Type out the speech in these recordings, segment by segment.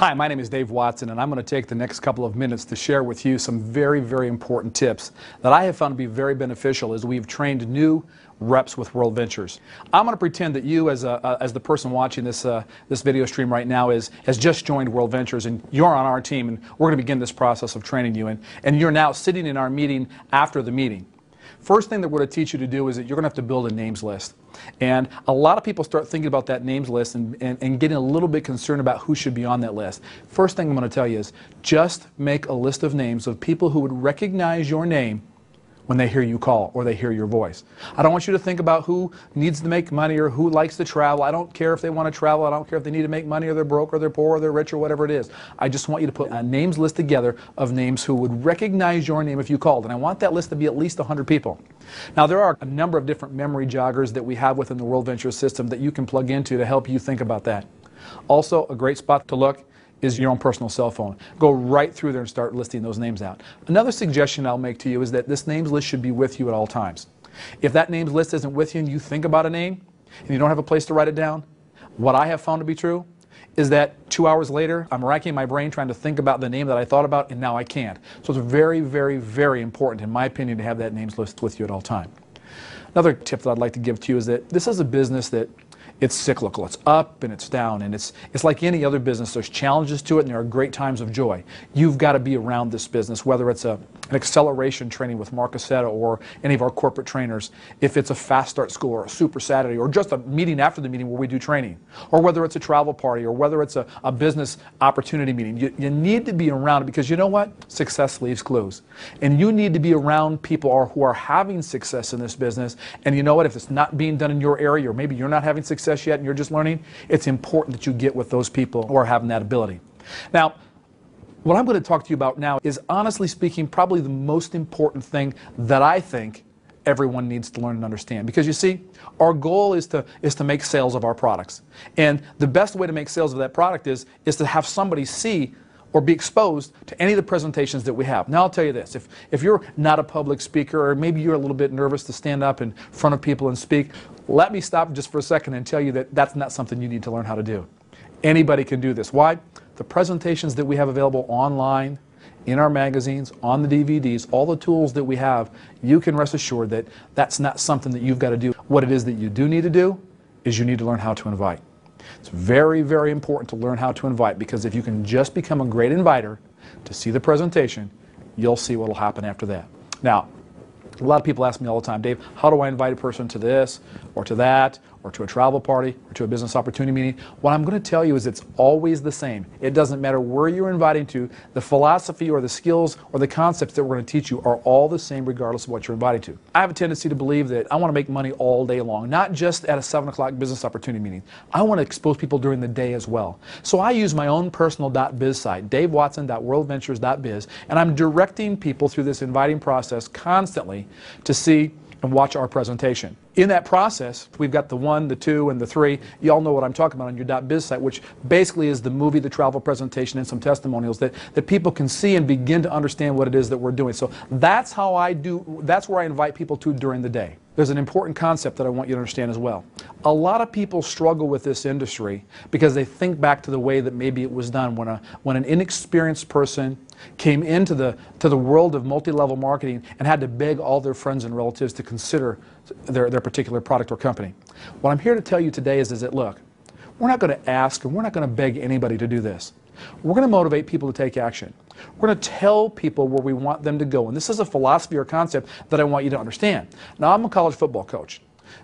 Hi, my name is Dave Watson, and I'm going to take the next couple of minutes to share with you some very, very important tips that I have found to be very beneficial as we've trained new reps with World Ventures. I'm going to pretend that you, as the person watching this video stream right now, has just joined World Ventures, and you're on our team, and we're going to begin this process of training you, and you're now sitting in our meeting after the meeting. First thing that we're going to teach you to do is that you're going to have to build a names list. And a lot of people start thinking about that names list and getting a little bit concerned about who should be on that list. First thing I'm going to tell you is just make a list of names of people who would recognize your name when they hear you call or they hear your voice. I don't want you to think about who needs to make money or who likes to travel. I don't care if they want to travel. I don't care if they need to make money or they're broke or they're poor or they're rich or whatever it is. I just want you to put a names list together of names who would recognize your name if you called. And I want that list to be at least 100 people. Now, there are a number of different memory joggers that we have within the World Ventures system that you can plug into to help you think about that. Also, a great spot to look is your own personal cell phone. Go right through there and start listing those names out. Another suggestion I'll make to you is that this names list should be with you at all times. If that names list isn't with you and you think about a name and you don't have a place to write it down, what I have found to be true is that 2 hours later, I'm racking my brain trying to think about the name that I thought about, and now I can't. So it's very, very, very important, in my opinion, to have that names list with you at all time. Another tip that I'd like to give to you is that this is a business that it's cyclical. It's up and it's down, and it's like any other business. There's challenges to it, and there are great times of joy. You've got to be around this business, whether it's an acceleration training with Mark Aceta or any of our corporate trainers, if it's a fast start school or a super Saturday or just a meeting after the meeting where we do training, or whether it's a travel party or whether it's a business opportunity meeting. You need to be around it because you know what? Success leaves clues. And you need to be around people who are having success in this business. And you know what? If it's not being done in your area, or maybe you're not having success yet and you're just learning, it's important that you get with those people who are having that ability. Now, what I'm going to talk to you about now is, honestly speaking, probably the most important thing that I think everyone needs to learn and understand. Because you see, our goal is to make sales of our products. And the best way to make sales of that product is to have somebody see or be exposed to any of the presentations that we have. Now I'll tell you this, if you're not a public speaker, or maybe you're a little bit nervous to stand up in front of people and speak, let me stop just for a second and tell you that that's not something you need to learn how to do. Anybody can do this. Why? The presentations that we have available online, in our magazines, on the DVDs, all the tools that we have, you can rest assured that that's not something that you've got to do. What it is that you do need to do is you need to learn how to invite. It's very, very important to learn how to invite, because if you can just become a great inviter to see the presentation, you'll see what will happen after that. Now, a lot of people ask me all the time, Dave, how do I invite a person to this or to that or to a travel party or to a business opportunity meeting? What I'm going to tell you is it's always the same. It doesn't matter where you're inviting to. The philosophy or the skills or the concepts that we're going to teach you are all the same regardless of what you're invited to. I have a tendency to believe that I want to make money all day long, not just at a 7 o'clock business opportunity meeting. I want to expose people during the day as well. So I use my own personal .biz site, davewatson.worldventures.biz, and I'm directing people through this inviting process constantly to see and watch our presentation. In that process, we've got the 1, the 2, and the 3. You all know what I'm talking about on your .biz site, which basically is the movie, the travel presentation, and some testimonials that people can see and begin to understand what it is that we're doing. So that's how that's where I invite people to during the day. There's an important concept that I want you to understand as well. A lot of people struggle with this industry because they think back to the way that maybe it was done when an inexperienced person came into the world of multi-level marketing and had to beg all their friends and relatives to consider their particular product or company. What I'm here to tell you today is that, look, we're not going to ask and we're not going to beg anybody to do this. We're going to motivate people to take action. We're going to tell people where we want them to go. And this is a philosophy or concept that I want you to understand. Now, I'm a college football coach.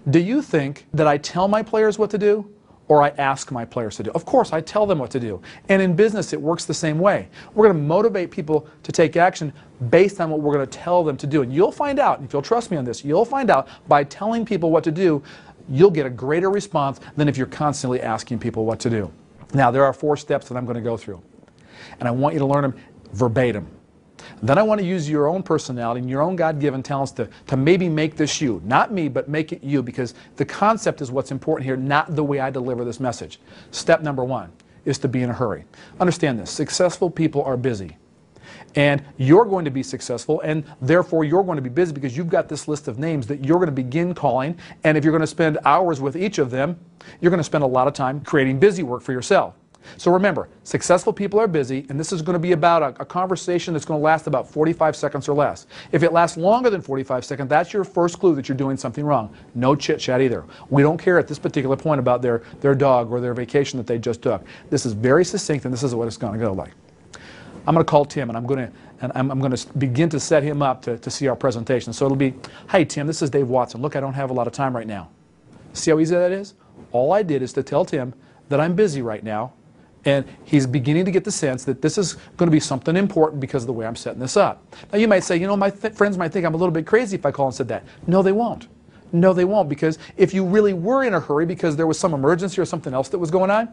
Do you think that I tell my players what to do, or I ask my players to do? Of course, I tell them what to do. And in business, it works the same way. We're going to motivate people to take action based on what we're going to tell them to do. And you'll find out, if you'll trust me on this, you'll find out by telling people what to do, you'll get a greater response than if you're constantly asking people what to do. Now, there are 4 steps that I'm going to go through. And I want you to learn them verbatim. Then I want to use your own personality and your own God-given talents to maybe make this you. Not me, but make it you, because the concept is what's important here, not the way I deliver this message. Step number 1 is to be in a hurry. Understand this. Successful people are busy. And you're going to be successful, and therefore you're going to be busy because you've got this list of names that you're going to begin calling. And if you're going to spend hours with each of them, you're going to spend a lot of time creating busy work for yourself. So remember, successful people are busy, and this is going to be about a conversation that's going to last about 45 seconds or less. If it lasts longer than 45 seconds, that's your first clue that you're doing something wrong. No chit-chat either. We don't care at this particular point about their dog or their vacation that they just took. This is very succinct, and this is what it's going to go like. I'm going to call Tim, and I'm going to begin to set him up to see our presentation. So it'll be, hey, Tim, this is Dave Watson. Look, I don't have a lot of time right now. See how easy that is? All I did is to tell Tim that I'm busy right now, and he's beginning to get the sense that this is going to be something important because of the way I'm setting this up. Now, you might say, you know, my friends might think I'm a little bit crazy if I call and said that. No, they won't. No, they won't, because if you really were in a hurry because there was some emergency or something else that was going on,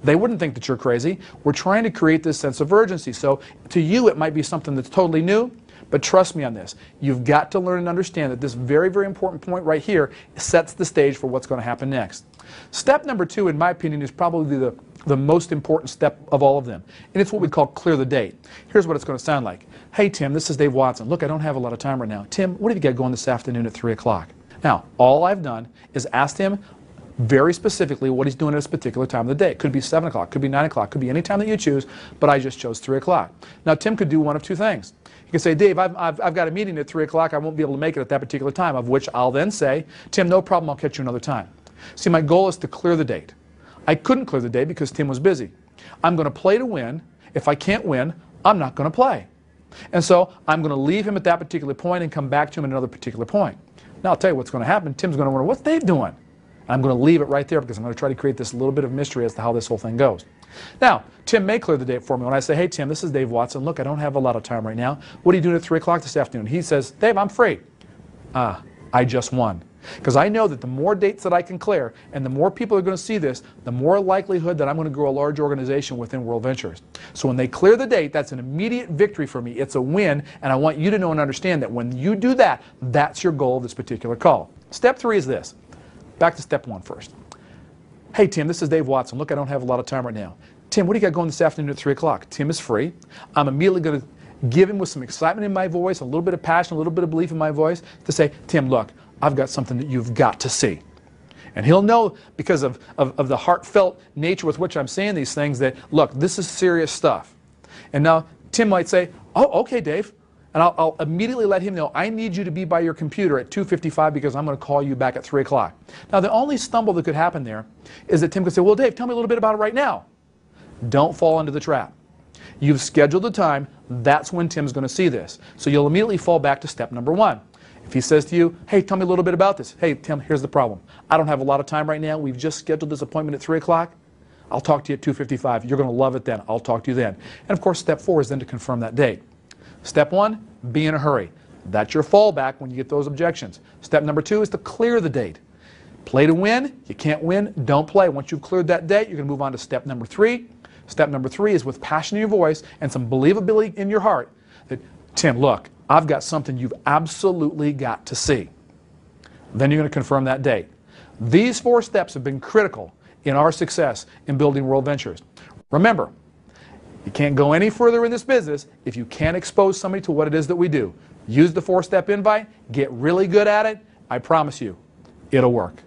they wouldn't think that you're crazy. We're trying to create this sense of urgency. So to you, it might be something that's totally new, but trust me on this. You've got to learn and understand that this very, very important point right here sets the stage for what's going to happen next. Step number 2, in my opinion, is probably the most important step of all of them. And it's what we call clear the date. Here's what it's going to sound like. Hey, Tim, this is Dave Watson. Look, I don't have a lot of time right now. Tim, what have you got going this afternoon at 3 o'clock? Now, all I've done is asked him very specifically what he's doing at this particular time of the day. It could be 7 o'clock, could be 9 o'clock, could be any time that you choose, but I just chose 3 o'clock. Now, Tim could do one of two things. He could say, Dave, I've got a meeting at 3 o'clock. I won't be able to make it at that particular time, of which I'll then say, Tim, no problem, I'll catch you another time. See, my goal is to clear the date. I couldn't clear the date because Tim was busy. I'm going to play to win. If I can't win, I'm not going to play. And so I'm going to leave him at that particular point and come back to him at another particular point. Now, I'll tell you what's going to happen. Tim's going to wonder, what's Dave doing? I'm going to leave it right there because I'm going to try to create this little bit of mystery as to how this whole thing goes. Now, Tim may clear the date for me when I say, hey, Tim, this is Dave Watson. Look, I don't have a lot of time right now. What are you doing at 3 o'clock this afternoon? He says, Dave, I'm free. I just won. Because I know that the more dates that I can clear and the more people are going to see this, the more likelihood that I'm going to grow a large organization within World Ventures. So when they clear the date, that's an immediate victory for me. It's a win, and I want you to know and understand that when you do that, that's your goal of this particular call. Step 3 is this. Back to step 1 first. Hey, Tim, this is Dave Watson. Look, I don't have a lot of time right now. Tim, what do you got going this afternoon at 3 o'clock? Tim is free. I'm immediately going to give him with some excitement in my voice, a little bit of passion, a little bit of belief in my voice, to say, Tim, look, I've got something that you've got to see. And he'll know, because of the heartfelt nature with which I'm saying these things, that, look, this is serious stuff. And now Tim might say, oh, okay, Dave. And I'll immediately let him know, I need you to be by your computer at 2:55 because I'm going to call you back at 3 o'clock. Now, the only stumble that could happen there is that Tim could say, well, Dave, tell me a little bit about it right now. Don't fall into the trap. You've scheduled the time. That's when Tim's going to see this. So you'll immediately fall back to step number 1. If he says to you, hey, tell me a little bit about this. Hey, Tim, here's the problem. I don't have a lot of time right now. We've just scheduled this appointment at 3 o'clock. I'll talk to you at 2:55. You're going to love it then. I'll talk to you then. And, of course, step 4 is then to confirm that date. Step 1, be in a hurry. That's your fallback when you get those objections. Step number 2 is to clear the date. Play to win. You can't win, don't play. Once you've cleared that date, you're going to move on to step number 3. Step number 3 is with passion in your voice and some believability in your heart that, Tim, look, I've got something you've absolutely got to see. Then you're going to confirm that date. These 4 steps have been critical in our success in building World Ventures. Remember, you can't go any further in this business if you can't expose somebody to what it is that we do. Use the 4-step invite, get really good at it. I promise you, it'll work.